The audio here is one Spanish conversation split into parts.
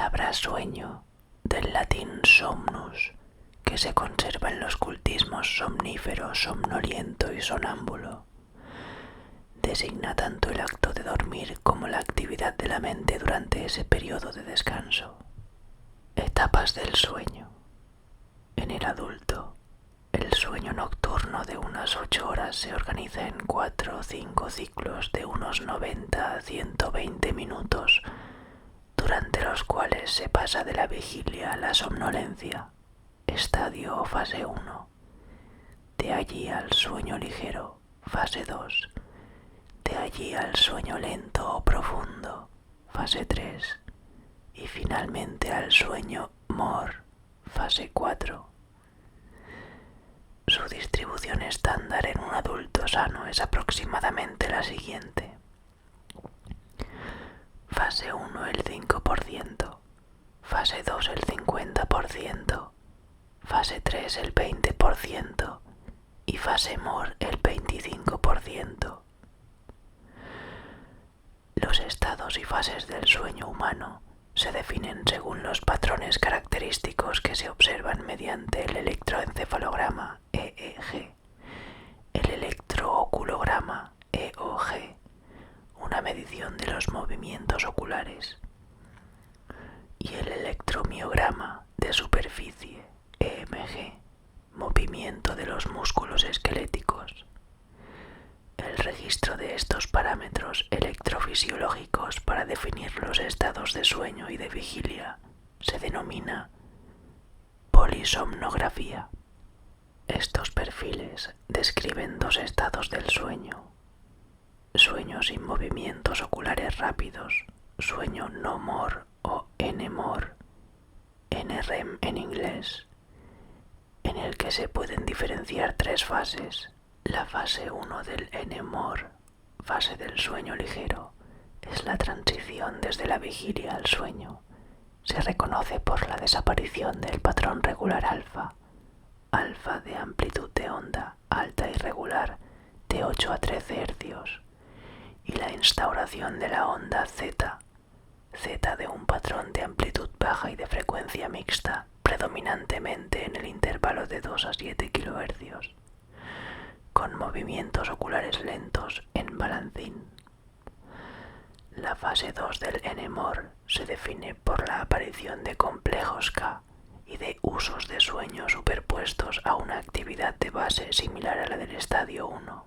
palabra sueño, del latín somnus, que se conserva en los cultismos somnífero, somnoliento y sonámbulo. Designa tanto el acto de dormir como la actividad de la mente durante ese periodo de descanso. Etapas del sueño. En el adulto, el sueño nocturno de unas 8 horas se organiza en 4 o 5 ciclos de unos 90 a 120 minutos, durante los cuales se pasa de la vigilia a la somnolencia, estadio o fase 1. De allí al sueño ligero, fase 2. De allí al sueño lento o profundo, fase 3. Y finalmente al sueño MOR, fase 4. Su distribución estándar en un adulto sano es aproximadamente la siguiente. Fase 1 el 5%, fase 2 el 50%, fase 3 el 20% y fase MOR el 25%. Los estados y fases del sueño humano se definen según los patrones característicos que se observan mediante el electroencefalograma EEG, el electrooculograma EOG, una medición de los movimientos oculares, y el electromiograma de superficie EMG, movimiento de los músculos esqueléticos. El registro de estos parámetros electrofisiológicos para definir los estados de sueño y de vigilia se denomina polisomnografía. Estos perfiles describen dos estados del sueño: sueño sin movimientos oculares rápidos, sueño no MOR o NMOR, NREM en inglés, en el que se pueden diferenciar tres fases. La fase 1 del NMOR, fase del sueño ligero, es la transición desde la vigilia al sueño. Se reconoce por la desaparición del patrón regular alfa, alfa de amplitud de onda alta y regular de 8 a 13 hercios, y la instauración de la onda zeta, zeta de un patrón de amplitud baja y de frecuencia mixta, predominantemente en el intervalo de 2 a 7 kHz, con movimientos oculares lentos en balancín. La fase 2 del NMOR se define por la aparición de complejos K y de usos de sueño superpuestos a una actividad de base similar a la del estadio 1.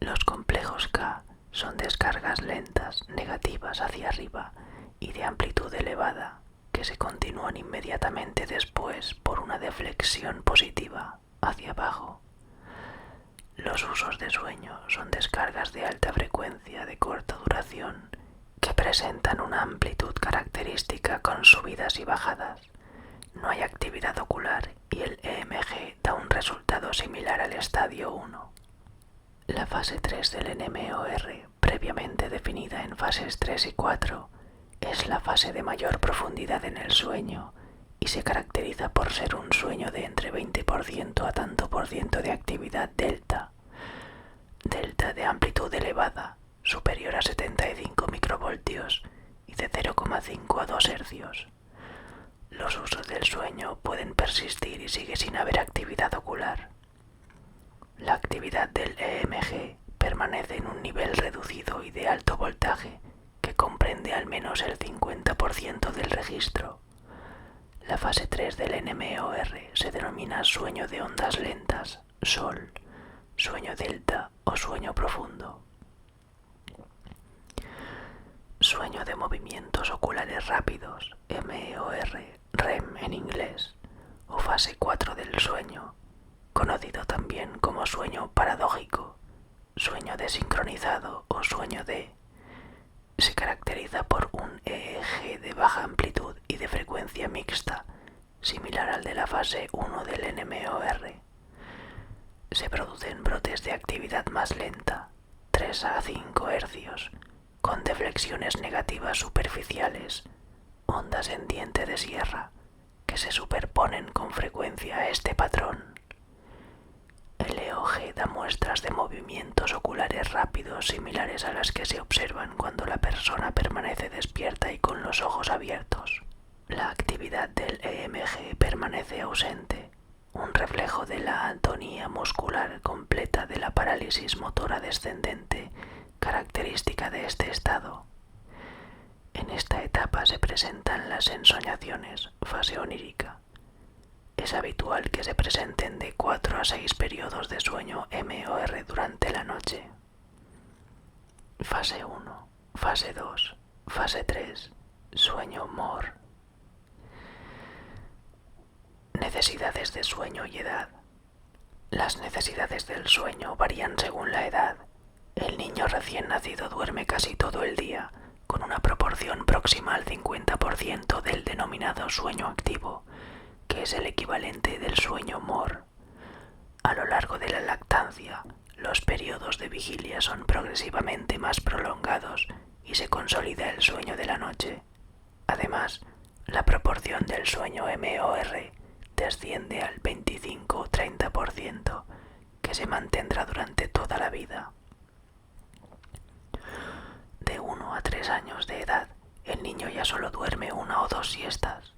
Los complejos K son descargas lentas, negativas hacia arriba y de amplitud elevada, que se continúan inmediatamente después por una deflexión positiva hacia abajo. Los usos de sueño son descargas de alta frecuencia de corta duración que presentan una amplitud característica con subidas y bajadas. No hay actividad ocular y el EMG da un resultado similar al estadio 1. La fase 3 del NMOR, previamente definida en fases 3 y 4, es la fase de mayor profundidad en el sueño y se caracteriza por ser un sueño de entre 20% a tanto por ciento de actividad delta, delta de amplitud elevada, superior a 75 microvoltios y de 0,5 a 2 hercios. Los usos del sueño pueden persistir y sigue sin haber actividad ocular. La actividad del EMG permanece en un nivel reducido y de alto voltaje que comprende al menos el 50% del registro. La fase 3 del NMOR se denomina sueño de ondas lentas, SOL, sueño delta o sueño profundo. Sueño de movimientos oculares rápidos, MEOR, REM en inglés, o fase 4 del sueño, conocido también como sueño paradójico, sueño desincronizado o sueño D. Se caracteriza por un EEG de baja amplitud y de frecuencia mixta, similar al de la fase 1 del NMOR. Se producen brotes de actividad más lenta, 3 a 5 hercios, con deflexiones negativas superficiales, ondas en diente de sierra, que se superponen con frecuencia a este patrón. El EOG da muestras de movimientos oculares rápidos similares a las que se observan cuando la persona permanece despierta y con los ojos abiertos. La actividad del EMG permanece ausente, un reflejo de la atonía muscular completa de la parálisis motora descendente, característica de este estado. En esta etapa se presentan las ensoñaciones, fase onírica. Es habitual que se presenten de 4 a 6 periodos de sueño MOR durante la noche. Fase 1, fase 2, fase 3, sueño MOR. Necesidades de sueño y edad. Las necesidades del sueño varían según la edad. El niño recién nacido duerme casi todo el día, con una proporción próxima al 50% del denominado sueño activo, que es el equivalente del sueño MOR. A lo largo de la lactancia, los periodos de vigilia son progresivamente más prolongados y se consolida el sueño de la noche. Además, la proporción del sueño MOR desciende al 25 o 30%, que se mantendrá durante toda la vida. De 1 a 3 años de edad, el niño ya solo duerme 1 o 2 siestas.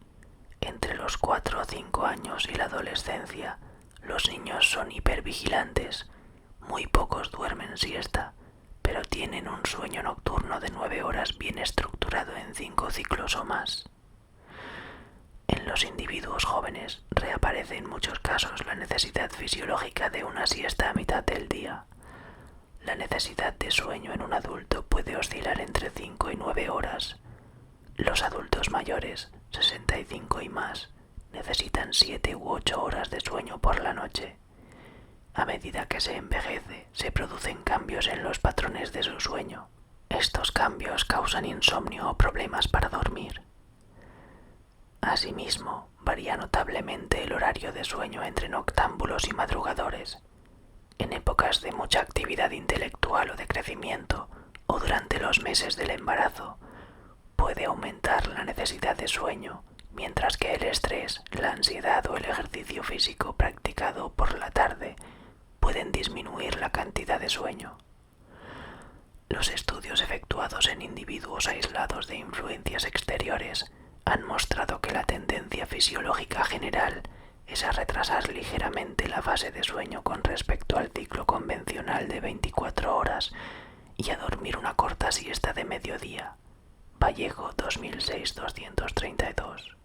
Entre los 4 o 5 años y la adolescencia, los niños son hipervigilantes. Muy pocos duermen siesta, pero tienen un sueño nocturno de 9 horas bien estructurado en 5 ciclos o más. En los individuos jóvenes reaparece en muchos casos la necesidad fisiológica de una siesta a mitad del día. La necesidad de sueño en un adulto puede oscilar entre 5 y 9 horas. Los adultos mayores, 65 y más, necesitan 7 u 8 horas de sueño por la noche. A medida que se envejece, se producen cambios en los patrones de su sueño. Estos cambios causan insomnio o problemas para dormir. Asimismo, varía notablemente el horario de sueño entre noctámbulos y madrugadores. En épocas de mucha actividad intelectual o de crecimiento, o durante los meses del embarazo, puede aumentar la necesidad de sueño, mientras que el estrés, la ansiedad o el ejercicio físico practicado por la tarde pueden disminuir la cantidad de sueño. Los estudios efectuados en individuos aislados de influencias exteriores han mostrado que la tendencia fisiológica general es a retrasar ligeramente la fase de sueño con respecto al ciclo convencional de 24 horas y a dormir una corta siesta de mediodía. Vallejo 2006-232.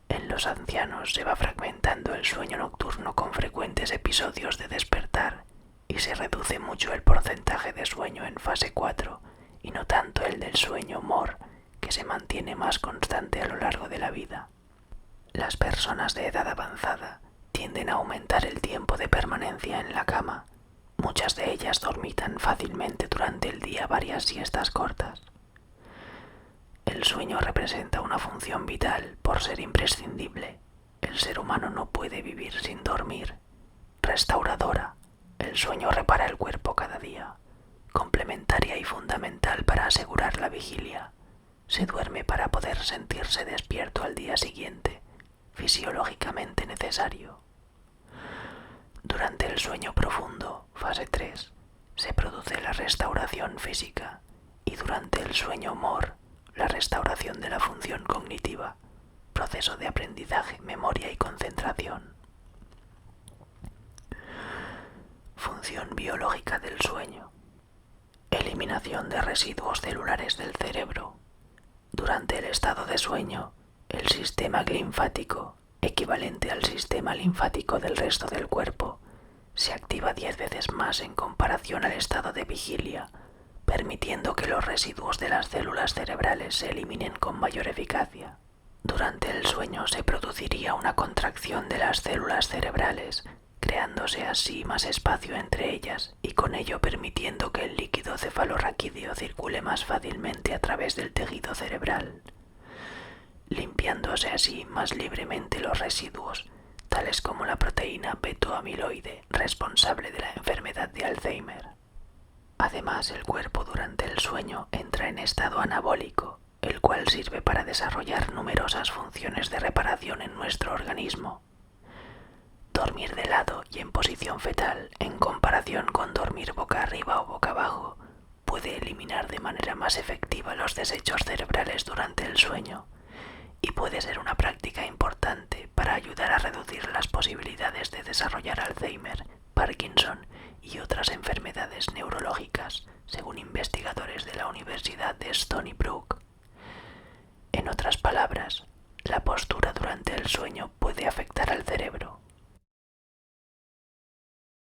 En los ancianos se va fragmentando el sueño nocturno con frecuentes episodios de despertar y se reduce mucho el porcentaje de sueño en fase 4 y no tanto el del sueño MOR, que se mantiene más constante a lo largo de la vida. Las personas de edad avanzada tienden a aumentar el tiempo de permanencia en la cama. Muchas de ellas dormitan fácilmente durante el día varias siestas cortas. El sueño representa una función vital por ser imprescindible. El ser humano no puede vivir sin dormir. Restauradora. El sueño repara el cuerpo cada día. Complementaria y fundamental para asegurar la vigilia. Se duerme para poder sentirse despierto al día siguiente, fisiológicamente necesario. Durante el sueño profundo, fase 3, se produce la restauración física y durante el sueño MOR, la restauración de la función cognitiva, proceso de aprendizaje, memoria y concentración. Función biológica del sueño. Eliminación de residuos celulares del cerebro. Durante el estado de sueño, el sistema linfático, equivalente al sistema linfático del resto del cuerpo, se activa 10 veces más en comparación al estado de vigilia, permitiendo que los residuos de las células cerebrales se eliminen con mayor eficacia. Durante el sueño se produciría una contracción de las células cerebrales, creándose así más espacio entre ellas y con ello permitiendo que el líquido cefalorraquídeo circule más fácilmente a través del tejido cerebral, limpiándose así más libremente los residuos, tales como la proteína beta-amiloide responsable de la enfermedad de Alzheimer. Además, el cuerpo durante el sueño entra en estado anabólico, el cual sirve para desarrollar numerosas funciones de reparación en nuestro organismo. Dormir de lado y en posición fetal, en comparación con dormir boca arriba o boca abajo, puede eliminar de manera más efectiva los desechos cerebrales durante el sueño y puede ser una práctica importante para ayudar a reducir las posibilidades de desarrollar Alzheimer, Parkinson y otras enfermedades neurológicas, según investigadores de la Universidad de Stony Brook